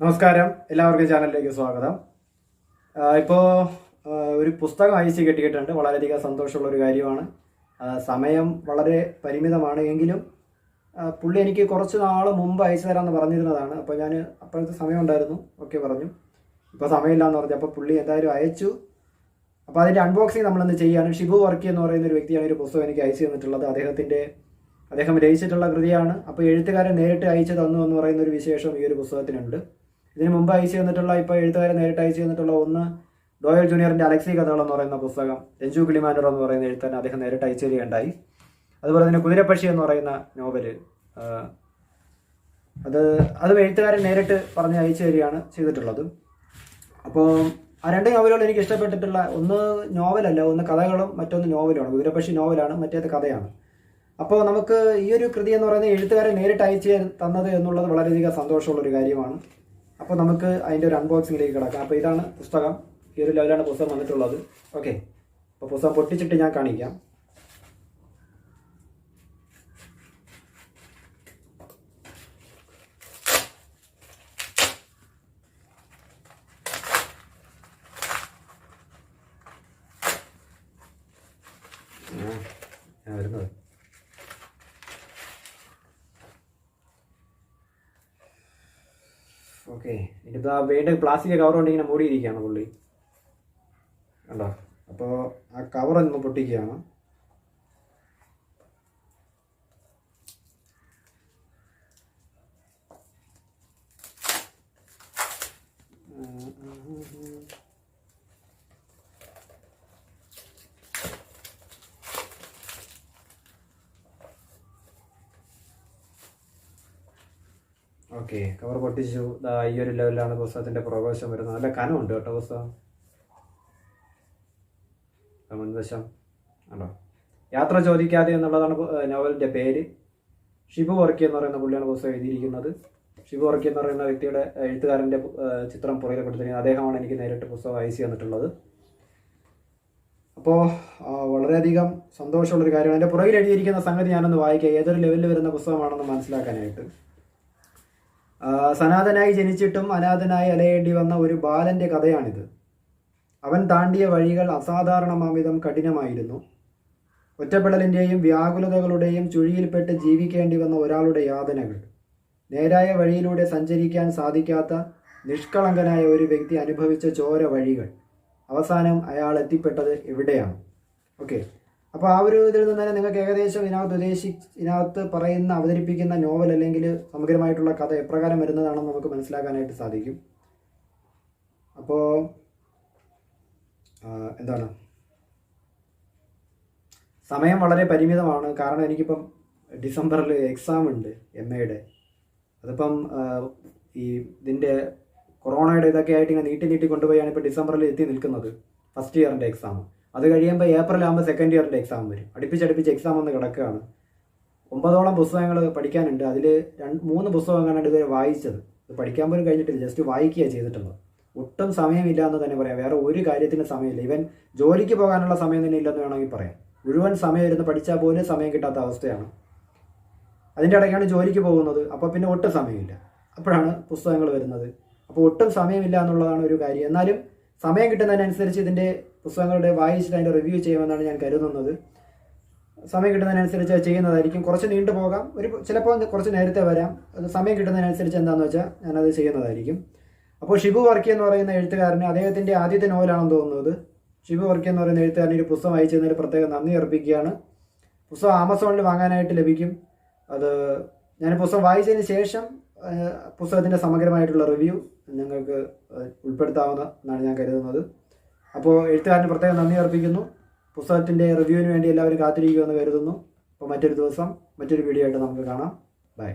നമസ്കാരം, എല്ലാവർക്കും ചാനലിലേക്ക് സ്വാഗതം. ഇപ്പോൾ ഒരു പുസ്തകം അയച്ച് കിട്ടിയിട്ടുണ്ട്. വളരെയധികം സന്തോഷമുള്ള ഒരു കാര്യമാണ്. സമയം വളരെ പരിമിതമാണ് എങ്കിലും പുള്ളി എനിക്ക് കുറച്ച് നാൾ മുമ്പ് അയച്ചു തരാമെന്ന് പറഞ്ഞിരുന്നതാണ്. അപ്പോൾ ഞാൻ അപ്പോഴത്തെ സമയം ഉണ്ടായിരുന്നു, ഓക്കെ പറഞ്ഞു. ഇപ്പോൾ സമയമില്ല എന്ന് പറഞ്ഞു. അപ്പോൾ പുള്ളി എന്തായാലും അയച്ചു. അപ്പോൾ അതിൻ്റെ അൺബോക്സിങ് നമ്മളിന്ന് ചെയ്യുകയാണ്. ഷിബു വർക്കി എന്ന് പറയുന്ന ഒരു വ്യക്തിയാണ് ഒരു പുസ്തകം എനിക്ക് അയച്ചു തന്നിട്ടുള്ളത്. അദ്ദേഹം രചിച്ചിട്ടുള്ള കൃതിയാണ്. അപ്പോൾ എഴുത്തുകാരൻ നേരിട്ട് അയച്ചു തന്നു എന്ന് പറയുന്ന ഒരു വിശേഷം ഈ ഒരു പുസ്തകത്തിനുണ്ട്. ഇതിന് മുമ്പ് അയച്ചു തന്നിട്ടുള്ള, ഇപ്പോൾ എഴുത്തുകാരൻ നേരിട്ട് അയച്ചു തന്നിട്ടുള്ള ഒന്ന് ഡോയൽ ജൂനിയറിൻ്റെ അലക്സി കഥകൾ എന്ന് പറയുന്ന പുസ്തകം, രഞ്ജു കിളിമാനർ എന്ന് പറയുന്ന എഴുത്താൻ അദ്ദേഹം നേരിട്ട് അയച്ചു തരികയുണ്ടായി. അതുപോലെ തന്നെ കുതിരപ്പക്ഷി എന്ന് പറയുന്ന നോവല്, അത് എഴുത്തുകാരൻ നേരിട്ട് പറഞ്ഞ് അയച്ചു തരികയാണ് ചെയ്തിട്ടുള്ളത്. അപ്പോൾ ആ രണ്ട് നോവലുകൾ എനിക്ക് ഇഷ്ടപ്പെട്ടിട്ടുള്ള, ഒന്ന് നോവലല്ല, ഒന്ന് കഥകളും മറ്റൊന്ന് നോവലുമാണ്. കുതിരപ്പക്ഷി നോവലാണ്, മറ്റേത് കഥയാണ്. അപ്പോൾ നമുക്ക് ഈ ഒരു കൃതി എന്ന് പറയുന്നത് എഴുത്തുകാരൻ നേരിട്ട് അയച്ചു തന്നത് എന്നുള്ളത് വളരെയധികം സന്തോഷമുള്ളൊരു കാര്യമാണ്. അപ്പോൾ നമുക്ക് അതിൻ്റെ ഒരു അൺബോക്സിങ്ങിലേക്ക് കിടക്കാം. അപ്പോൾ ഇതാണ് പുസ്തകം. ഈ ഒരു ലെവലാണ് പുസ്തകം വന്നിട്ടുള്ളത്. ഓക്കെ, അപ്പോൾ പുസ്തകം പൊട്ടിച്ചിട്ട് ഞാൻ കാണിക്കാം. ഞാൻ വരുന്നത് ഓക്കെ. ഇതിപ്പോൾ ആ വേണ്ട പ്ലാസ്റ്റിക് കവർ കൊണ്ട് ഇങ്ങനെ മൂടിയിരിക്കുകയാണ് പുള്ളി, കണ്ടോ. അപ്പോൾ ആ കവർ ഒന്ന് പൊട്ടിക്കുകയാണ്. ഓക്കെ, കവർ പൊട്ടിച്ചു. ഈ ഒരു ലെവലിലാണ് പുസ്തകത്തിൻ്റെ പ്രവേശം വരുന്നത്. നല്ല കനമുണ്ട് കേട്ടോ പുസ്തകം. മുൻവശം ആണോ. യാത്ര ചോദിക്കാതെ എന്നുള്ളതാണ് നോവലിൻ്റെ പേര്. ഷിബു വർക്കി എന്ന് പറയുന്ന പുള്ളിയാണ് പുസ്തകം എഴുതിയിരിക്കുന്നത്. ഷിബു വർക്കി എന്ന് പറയുന്ന വ്യക്തിയുടെ, എഴുത്തുകാരൻ്റെ ചിത്രം പുറകിൽ കൊടുത്തിരിക്കുന്നത് അദ്ദേഹമാണ് എനിക്ക് നേരിട്ട് പുസ്തകം അയച്ചു തന്നിട്ടുള്ളത്. അപ്പോൾ വളരെയധികം സന്തോഷമുള്ളൊരു കാര്യമാണ്. എൻ്റെ പുറകിൽ എഴുതിയിരിക്കുന്ന സംഗതി ഞാനൊന്ന് വായിക്കാം, ഏതൊരു ലെവലിൽ വരുന്ന പുസ്തകമാണെന്ന് മനസ്സിലാക്കാനായിട്ട്. സനാതനായി ജനിച്ചിട്ടും അനാഥനായി അലയേണ്ടി വന്ന ഒരു ബാലൻ്റെ കഥയാണിത്. അവൻ താണ്ടിയ വഴികൾ അസാധാരണമാംവിധം കഠിനമായിരുന്നു. ഒറ്റപ്പെടലിൻ്റെയും വ്യാകുലതകളുടെയും ചുഴിയിൽപ്പെട്ട് ജീവിക്കേണ്ടി വന്ന ഒരാളുടെ യാതനകൾ. നേരായ വഴിയിലൂടെ സഞ്ചരിക്കാൻ സാധിക്കാത്ത നിഷ്കളങ്കനായ ഒരു വ്യക്തി അനുഭവിച്ച ചോര വഴികൾ. അവസാനം അയാൾ എത്തിപ്പെട്ടത് എവിടെയാണ്? ഓക്കെ, അപ്പോൾ ആ ഒരു ഇതിൽ നിന്ന് തന്നെ നിങ്ങൾക്ക് ഏകദേശം ഇതിനകത്ത് പറയുന്ന, അവതരിപ്പിക്കുന്ന നോവൽ അല്ലെങ്കിൽ സമഗ്രമായിട്ടുള്ള കഥ എപ്രകാരം വരുന്നതാണെന്ന് നമുക്ക് മനസ്സിലാക്കാനായിട്ട് സാധിക്കും. അപ്പോൾ എന്താണ്, സമയം വളരെ പരിമിതമാണ്. കാരണം എനിക്കിപ്പം ഡിസംബറിൽ എക്സാം ഉണ്ട്, MA-യുടെ. അതിപ്പം ഇതിൻ്റെ കൊറോണയുടെ ഇതൊക്കെ ആയിട്ട് ഇങ്ങനെ നീട്ടി കൊണ്ടുപോയാണ് ഇപ്പോൾ ഡിസംബറിൽ എത്തി നിൽക്കുന്നത്, ഫസ്റ്റ് ഇയറിൻ്റെ എക്സാം. അത് കഴിയുമ്പോൾ ഏപ്രിൽ ആകുമ്പോൾ സെക്കൻഡ് ഇയറിൻ്റെ എക്സാം വരും. അടുപ്പിച്ചടുപ്പിച്ച് എക്സാം ഒന്ന് കിടക്കുകയാണ്. 9ഓളം പുസ്തകങ്ങൾ പഠിക്കാനുണ്ട്. അതിൽ 3 പുസ്തകങ്ങളാണ് ഇതുവരെ വായിച്ചത്. അത് പഠിക്കാൻ പോലും കഴിഞ്ഞിട്ടില്ല, ജസ്റ്റ് വായിക്കുകയാണ് ചെയ്തിട്ടുള്ളത്. ഒട്ടും സമയമില്ല എന്ന് തന്നെ പറയാം. വേറെ ഒരു കാര്യത്തിന് സമയമില്ല. ഇവൻ ജോലിക്ക് പോകാനുള്ള സമയം തന്നെ ഇല്ലെന്ന് വേണമെങ്കിൽ പറയാം. മുഴുവൻ സമയം ഇരുന്ന് പഠിച്ചാൽ പോലും സമയം കിട്ടാത്ത അവസ്ഥയാണ്. അതിൻ്റെ ഇടയ്ക്കാണ് ജോലിക്ക് പോകുന്നത്. അപ്പോൾ പിന്നെ ഒട്ടും സമയമില്ല. അപ്പോഴാണ് പുസ്തകങ്ങൾ വരുന്നത്. അപ്പോൾ ഒട്ടും സമയമില്ല എന്നുള്ളതാണ് ഒരു കാര്യം. എന്നാലും സമയം കിട്ടുന്നതിനനുസരിച്ച് ഇതിൻ്റെ പുസ്തകങ്ങളുടെ വായിച്ചിട്ട് അതിൻ്റെ റിവ്യൂ ചെയ്യുമെന്നാണ് ഞാൻ കരുതുന്നത്. സമയം കിട്ടുന്നതിനനുസരിച്ച് ചെയ്യുന്നതായിരിക്കും. കുറച്ച് നീണ്ടു പോകാം, ചിലപ്പോൾ കുറച്ച് നേരത്തെ വരാം. അത് സമയം കിട്ടുന്നതിനനുസരിച്ച് എന്താണെന്ന് വെച്ചാൽ ഞാനത് ചെയ്യുന്നതായിരിക്കും. അപ്പോൾ ഷിബു വർക്കി എന്ന് പറയുന്ന എഴുത്തുകാരന് അദ്ദേഹത്തിൻ്റെ ആദ്യത്തെ നോവലാണെന്ന് തോന്നുന്നത്. ഷിബു വർക്കി എന്ന് പറയുന്ന എഴുത്തുകാരന് ഒരു പുസ്തകം അയച്ചതിന് പ്രത്യേകം നന്ദി അർപ്പിക്കുകയാണ്. പുസ്തകം ആമസോണിൽ വാങ്ങാനായിട്ട് ലഭിക്കും. അത് ഞാൻ പുസ്തകം വായിച്ചതിന് ശേഷം പുസ്തകത്തിൻ്റെ സമഗ്രമായിട്ടുള്ള റിവ്യൂ നിങ്ങൾക്ക് ഉൾപ്പെടുത്താവുന്ന എന്നാണ് ഞാൻ കരുതുന്നത്. അപ്പോൾ എഴുത്തുകാരന് പ്രത്യേകം നന്ദി അർപ്പിക്കുന്നു. പുസ്തകത്തിൻ്റെ റിവ്യൂവിന് വേണ്ടി എല്ലാവരും കാത്തിരിക്കുമെന്ന് കരുതുന്നു. അപ്പോൾ മറ്റൊരു ദിവസം മറ്റൊരു വീഡിയോ ആയിട്ട് നമുക്ക് കാണാം. ബൈ.